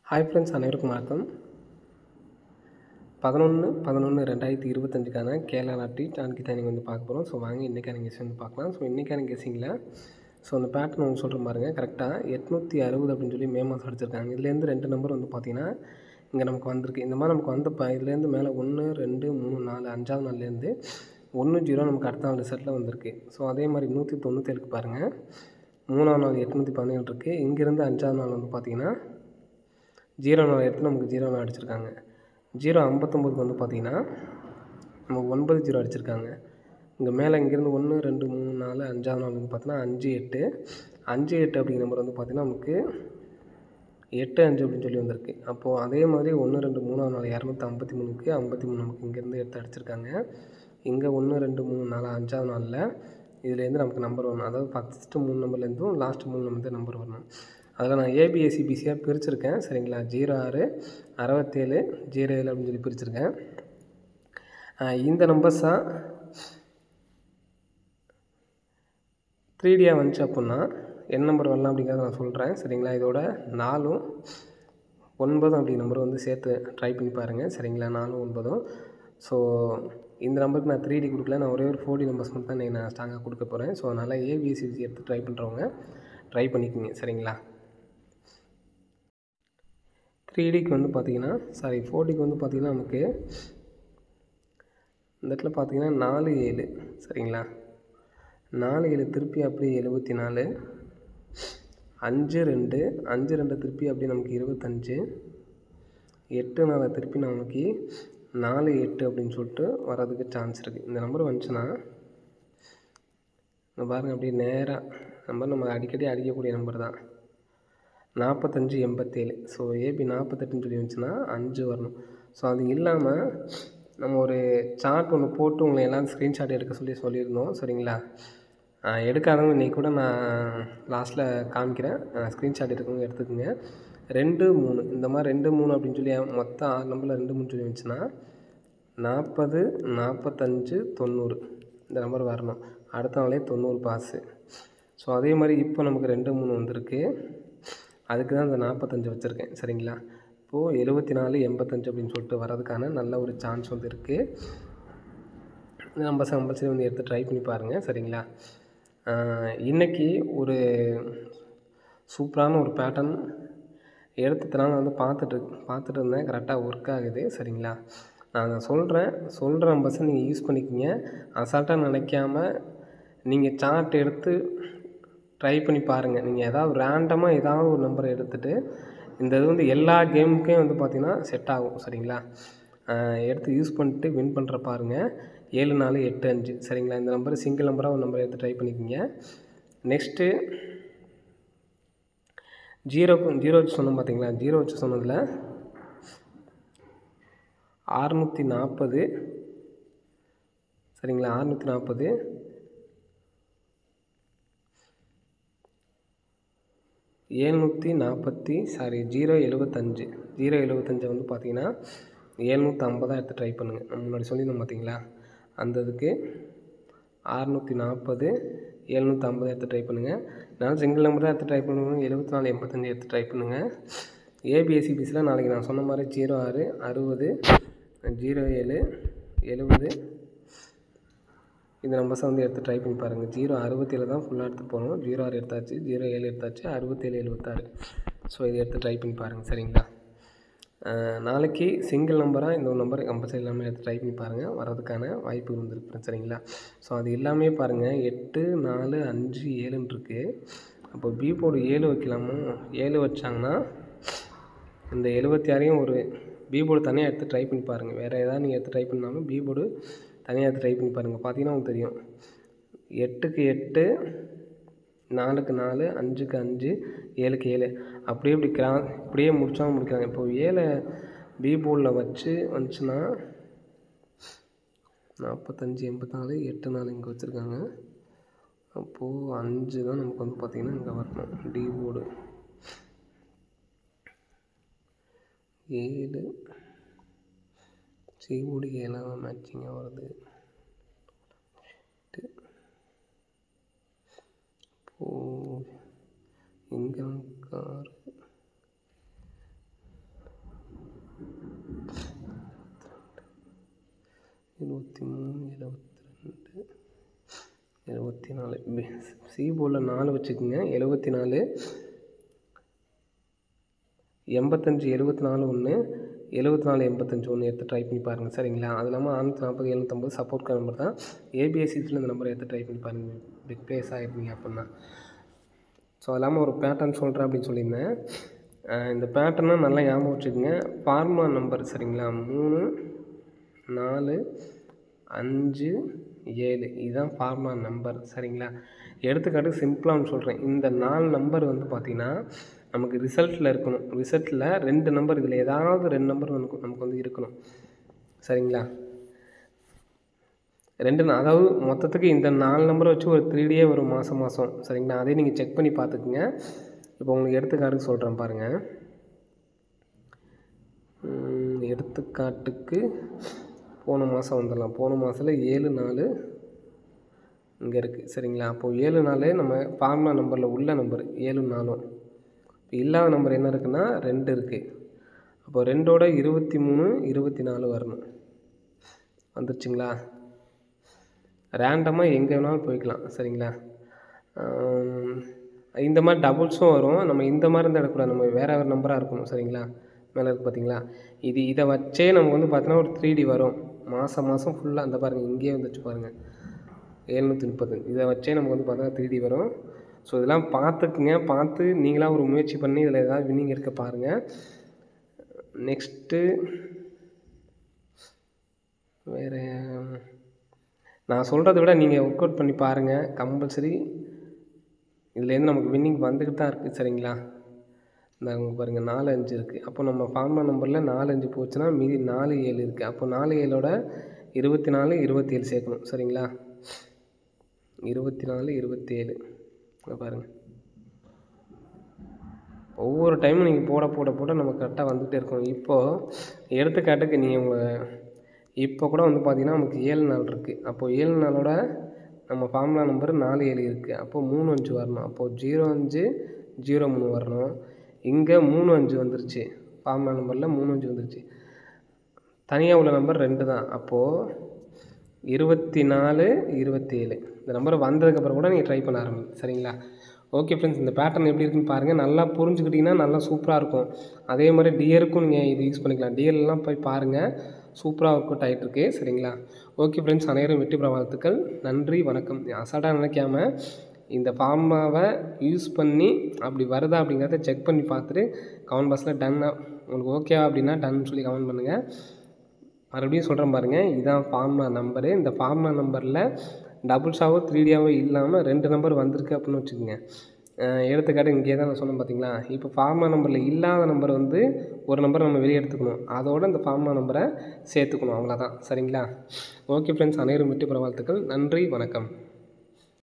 Hi friends, அனைவருக்கும் வணக்கம். 11/11/2025க்கான Kerala lottery டான்கி தான் நீங்கள் பார்க்க போகிறோம். ஸோ வாங்க இன்றைக்கான கெஸ் பார்க்கலாம். ஸோ இன்றைக்கான கெஸ்ஸிங்கில் அந்த பேட்டர்ன் உங்களுக்கு சொல்கிறேன் பாருங்கள். கரெக்டாக 860 அப்படின்னு சொல்லி மே மாதம் அடிச்சிருக்காங்க. இதுலேருந்து 2 நம்பர் பார்த்தீங்கன்னா இங்கே நமக்கு வந்திருக்கு. இந்த மாதிரி நமக்கு வந்தப்போ இதுலேருந்து மேலே 1 2 3 4 5ஆவது நாள்லேருந்து 10 நமக்கு அடுத்த நாள் ரிசல்ட்டில் வந்திருக்கு. ஸோ அதே மாதிரி 197க்கு பாருங்கள், 3ஆவது நாள் 817 இருக்குது. இங்கேருந்து 5ஆவது நாள் பார்த்தீங்கன்னா 0 நாள் எடுத்து நமக்கு 0 நாள் அடிச்சிருக்காங்க. 059க்கு பார்த்தீங்கன்னா நமக்கு 90 அடிச்சிருக்காங்க. இங்கே மேலே இங்கேருந்து 1 2 3 4 5ஆவது நாள் பார்த்தீங்கன்னா 58 அப்படிங்கிற நம்பர் பார்த்தீங்கன்னா நமக்கு 85 அப்படின்னு சொல்லி வந்திருக்கு. அப்போது அதே மாதிரி 1 2 3ஆவது நாள் 253க்கு 53 நமக்கு இங்கேருந்து எடுத்து அடிச்சிருக்காங்க. இங்கே 1 2 3 4 5ஆவது நாளில் இதுலேருந்து நமக்கு நம்பர் வரணும். அதாவது ஃபஸ்ட்டு 3 நம்பர்லேருந்தும் லாஸ்ட்டு 3 நம்பர் நம்பர் வரணும். அதில் நான் ஏபிஎஸ்சிபிசியாக பிரிச்சுருக்கேன். சரிங்களா, 06 67 07 அப்படின்னு சொல்லி பிரிச்சுருக்கேன். இந்த நம்பர்ஸ் தான் 3Dயாக வந்துச்சு அப்படின்னா என்ன நம்பர் வரலாம் அப்படிங்கிறத நான் சொல்கிறேன். சரிங்களா, இதோட 4ம் 9 அப்படி நம்பர் சேர்த்து ட்ரை பண்ணி பாருங்கள். சரிங்களா, 4ம் 9. ஸோ இந்த நம்பருக்கு நான் 3D கொடுக்கல, நான் ஒரே ஒரு 4D நம்பர்ஸ் மட்டும் தான் நான் ஸ்ட்ராங்காக கொடுக்க போகிறேன். ஸோ அதனால் ஏபிஎஸ்சிபிசி எடுத்து ட்ரை பண்ணுறவங்க ட்ரை பண்ணிக்கோங்க. சரிங்களா, 3Dக்கு பார்த்தீங்கன்னா 4Dக்கு பார்த்தீங்கன்னா நமக்கு இந்த இடத்துல பார்த்தீங்கன்னா 4 7. சரிங்களா, 4 7 திருப்பி அப்படியே 74, 5 2 5 2 திருப்பி அப்படியே நமக்கு 25, 8 4 திருப்பி நமக்கு 4 8 அப்படின்னு சொல்லிட்டு வர்றதுக்கு சான்ஸ் இருக்குது. இந்த நம்பர் வந்துச்சுன்னா பாருங்கள், அப்படியே நேராக நம்பர் நம்ம அடிக்கடி அடிக்கக்கூடிய நம்பர் தான் 45 87. ஸோ ஏபி 48ன்னு சொல்லி வந்துச்சுன்னா 5 வரணும். ஸோ அது இல்லாமல் நம்ம ஒரு சார்ட் ஒன்று போட்டு உங்களை எல்லாம் ஸ்க்ரீன்ஷாட் எடுக்க சொல்லியிருந்தோம். சரிங்களா, எடுக்காதவங்க இன்றைக்கி கூட நான் லாஸ்ட்டில் காமிக்கிறேன். ஸ்க்ரீன்ஷாட் எடுக்கவங்க எடுத்துக்கோங்க. 2 3 இந்த மாதிரி 2 3 அப்படின்னு சொல்லி மொத்தம் 6 நம்பரில் 2 3 சொல்லி வந்துச்சுன்னா 40 45 90 இந்த நம்பர் வரணும். அடுத்த நாளே 90 பாஸு. ஸோ அதே மாதிரி இப்போ நமக்கு 2 3 வந்திருக்கு. அதுக்கு தான் இந்த 45 வச்சுருக்கேன். சரிங்களா, இப்போது 74 85 அப்படின்னு சொல்லிட்டு வர்றதுக்கான நல்ல ஒரு சான்ஸ் இருக்குது. நம்ம கம்பல்சரி எடுத்து ட்ரை பண்ணி பாருங்கள். சரிங்களா, இன்றைக்கி ஒரு சூப்பரான ஒரு பேட்டர்ன் எடுத்ததுனால பார்த்துட்டு இருந்தேன். கரெக்டாக ஒர்க் ஆகுது. சரிங்களா, நான் சொல்கிற நம்பர்ஸை நீங்கள் யூஸ் பண்ணிக்கிங்க. அசால்ட்டாக நினைக்காம நீங்கள் சார்ட் எடுத்து ட்ரை பண்ணி பாருங்கள். நீங்கள் ஏதாவது ரேண்டமாக ஏதாவது ஒரு நம்பரை எடுத்துகிட்டு இந்த இது எல்லா கேமுக்கே பார்த்திங்கன்னா செட் ஆகும். சரிங்களா, எடுத்து யூஸ் பண்ணிட்டு வின் பண்ணுற பாருங்கள். 7 4 8 5. சரிங்களா, இந்த நம்பர் சிங்கிள் நம்பராக ஒரு நம்பரை எடுத்து ட்ரை பண்ணிக்கிங்க. நெக்ஸ்ட்டு 0 வச்சு சொன்னோம் பார்த்தீங்களா, 0 வச்சு சொன்னதில் 640. சரிங்களா, 640 740 075 பார்த்தீங்கன்னா 750 எடுத்து ட்ரை பண்ணுங்கள். நம்ம முன்னாடி சொல்லியிருந்தோம் பார்த்தீங்களா, அந்த இதுக்கு 640 750 எடுத்து ட்ரை பண்ணுங்கள். நான் சிங்கிள் நம்பர் தான் எடுத்து ட்ரை பண்ணுவேன். 74 85 எடுத்து ட்ரை பண்ணுங்கள். ஏபிஎஸ்சிபிசியில் நாளைக்கு நான் சொன்ன மாதிரி 06 60 07 70 இந்த நம்பர்ஸை எடுத்து ட்ரை பண்ணி பாருங்கள். 067 தான் ஃபுல்லாக எடுத்து போகணும். 06 எடுத்தாச்சு, 07 எடுத்தாச்சு, 67 76. ஸோ இதை எடுத்து ட்ரை பண்ணி பாருங்கள். சரிங்களா, நாளைக்கு சிங்கிள் நம்பராக இந்த ஒரு நம்பர் கம்பல்சரி எல்லாமே எடுத்து ட்ரை பண்ணி பாருங்கள். வர்றதுக்கான வாய்ப்பு இருந்திருக்கு. சரிங்களா, ஸோ அது எல்லாமே பாருங்கள் 8 4 5 7ன்னு இருக்குது. அப்போ பி போர்டு 7 வைக்கலாமோ? 7 வச்சாங்கன்னா இந்த 76ஐயும் ஒரு பி போர்டு தனியாக எடுத்து ட்ரை பண்ணி பாருங்கள். வேறு ஏதாவது நீங்கள் எடுத்து ட்ரை பண்ணாலும் பி போர்டு தனியாக எடுத்து ட்ரை பண்ணி பாருங்கள். பார்த்தீங்கன்னா உங்களுக்கு தெரியும், 8க்கு 8 4க்கு 4 5க்கு 5 7க்கு 7 இப்படியே முடிச்சாலும் முடிக்கிறாங்க. இப்போது 7 பி போர்டில் வச்சு வந்துச்சுன்னா 45 84 8 4 இங்கே வச்சுருக்காங்க. அப்போது 5 தான் நமக்கு பார்த்திங்கன்னா இங்கே வரணும். டி போர்டு 7 சி போர்டு 7 மேட்சிங்காக வருது. இங்கே 6 73 72 74 சி போர்டில் 4 வச்சுக்கோங்க. 74 85 74 1 74 85 1 எடுத்து ட்ரை பண்ணி பாருங்கள். சரிங்களா? அது இல்லாமல் 640 750 சப்போர்ட் நம்பர் தான். ஏபிஎஸ்சிஸில் இந்த நம்பரை எடுத்து ட்ரை பண்ணி பாருங்கள். பிக் ப்ளேஸ் ஆகிருந்தீங்க அப்படின்னா. ஸோ அது இல்லாமல் ஒரு பேட்டர்ன் சொல்கிறேன் அப்படின்னு சொல்லியிருந்தேன். இந்த பேட்டர்னை நல்லா ஞாபகம் வச்சுக்கோங்க. ஃபார்முலா நம்பர் சரிங்களா? 3 4 5 7 இதுதான் ஃபார்முலா நம்பர். சரிங்களா? எடுத்துக்காட்டு சிம்பிளாக சொல்கிறேன். இந்த 4 நம்பர் வந்து பார்த்திங்கன்னா நமக்கு ரிசல்ட்டில் இருக்கணும். ரிசல்ட்டில் 2 நம்பர், இதில் ஏதாவது 2 நம்பர் நமக்கு வந்து இருக்கணும். சரிங்களா? 2 அதாவது மொத்தத்துக்கு இந்த 4 நம்பரை வச்சு ஒரு 3D வரும் மாதம். சரிங்களா? அதையும் நீங்கள் செக் பண்ணி பார்த்துக்குங்க. இப்போ உங்களுக்கு எடுத்துக்காட்டுக்கு சொல்கிறேன் பாருங்கள். எடுத்துக்காட்டுக்கு போன மாதம் வந்துடலாம். போன மாதத்தில் 7 4 இங்கே இருக்குது. சரிங்களா? அப்போது 7 4 நம்ம ஃபார்முலா நம்பரில் உள்ள நம்பர் 7 4. இப்போ இல்லாத நம்பர் என்ன இருக்குன்னா 2 இருக்குது. அப்போ 2ஓட 23 24 வரணும். வந்துருச்சுங்களா? ரேண்டமாக எங்கே வேணாலும் போய்க்கலாம். சரிங்களா? இந்த மாதிரி டபுள்ஸும் வரும். நம்ம இந்த மாதிரி இருந்தால் எடுக்கக்கூடாது. நம்ம வேறு நம்பராக இருக்கணும். சரிங்களா? மேலே இருக்குது பார்த்தீங்களா? இதை வச்சே நமக்கு வந்து பார்த்தீங்கன்னா ஒரு 3D வரும். மாதம் ஃபுல்லாக அந்த பாருங்கள், இங்கேயே வந்துச்சு பாருங்கள் 730. இதை வச்சே நமக்கு வந்து பார்த்தீங்கன்னா 3D வரும். ஸோ இதெல்லாம் பார்த்துக்குங்க. பார்த்து நீங்களாக ஒரு முயற்சி பண்ணி இதில் ஏதாவது வின்னிங் இருக்க பாருங்கள். நெக்ஸ்ட்டு வேறு நான் சொல்கிறத விட நீங்கள் ஒர்க் அவுட் பண்ணி பாருங்கள். கம்பல்சரி இதுலேருந்து நமக்கு வின்னிங் வந்துக்கிட்டு தான் இருக்குது. சரிங்களா? இந்த பாருங்கள் 4 5 இருக்குது. அப்போ நம்ம ஃபார்முலா நம்பரில் 4 5 போச்சுன்னா மீதி 4 7 இருக்குது. அப்போ 4 7ஓட 24 27 சேர்க்கணும். சரிங்களா? 24 27 பாருங்கள். ஒவ்வொரு டைமும் நீங்கள் போட நம்ம கரெக்டாக வந்துகிட்டே இருக்கோம். இப்போது எடுத்துக்காட்டுக்கு நீங்கள் உங்கள் இப்போ கூட வந்து பார்த்திங்கன்னா நமக்கு 7 4 இருக்குது. அப்போது 7 4ஓட நம்ம ஃபார்முலா நம்பர் 4 7 இருக்குது. அப்போது 3 5 வரணும். அப்போது 0 5 0 3 வரணும். இங்கே 3 5 வந்துருச்சு. ஃபார்முலா நம்பரில் 3 5 வந்துருச்சு. தனியாக உள்ள நம்பர் 2 தான். அப்போது 24 27 இந்த நம்பர் வந்ததுக்கப்புறம் கூட நீங்கள் ட்ரை பண்ண ஆரம்பிங்க. சரிங்களா? ஓகே ஃப்ரெண்ட்ஸ், இந்த பேட்டர்ன் எப்படி இருக்குன்னு பாருங்கள். நல்லா புரிஞ்சுக்கிட்டிங்கன்னா நல்லா சூப்பராக இருக்கும். அதே மாதிரி டியருக்கும் நீங்கள் இது யூஸ் பண்ணிக்கலாம். டியர்லாம் போய் பாருங்கள், சூப்பராக ஒர்க் அவுட் ஆகிட்டுருக்கு. சரிங்களா? ஓகே ஃப்ரெண்ட்ஸ், அனைவரும் வெற்றி பெற வாழ்த்துக்கள். நன்றி, வணக்கம். அசால்ட்டாக நினைக்காம இந்த ஃபார்முலாவை யூஸ் பண்ணி அப்படி வருதா அப்படிங்கிறத செக் பண்ணி பார்த்துட்டு கமெண்ட் பாக்ஸில் டன்னா உங்களுக்கு ஓகேவா அப்படின்னா டன் சொல்லி கமெண்ட் பண்ணுங்கள். மறுபடியும் சொல்கிறேன் பாருங்கள், இதுதான் ஃபார்முலா நம்பரு. இந்த ஃபார்முலா நம்பரில் டபுள்ஸாவோ 3Dயாவோ இல்லாமல் 2 நம்பர் வந்திருக்கு அப்படின்னு வச்சுக்கோங்க. எடுத்துக்காட்டு இங்கே தான் நான் சொன்னேன் பார்த்தீங்களா? இப்போ ஃபார்முலா நம்பரில் இல்லாத நம்பர் வந்து ஒரு நம்பர் நம்ம வெளியே எடுத்துக்கணும். அதோடு இந்த ஃபார்முலா நம்பரை சேர்த்துக்கணும். அவ்வளோதான். சரிங்களா? ஓகே ஃப்ரெண்ட்ஸ், அனைவரும் வெற்றி பெற வாழ்த்துக்கள். நன்றி, வணக்கம்.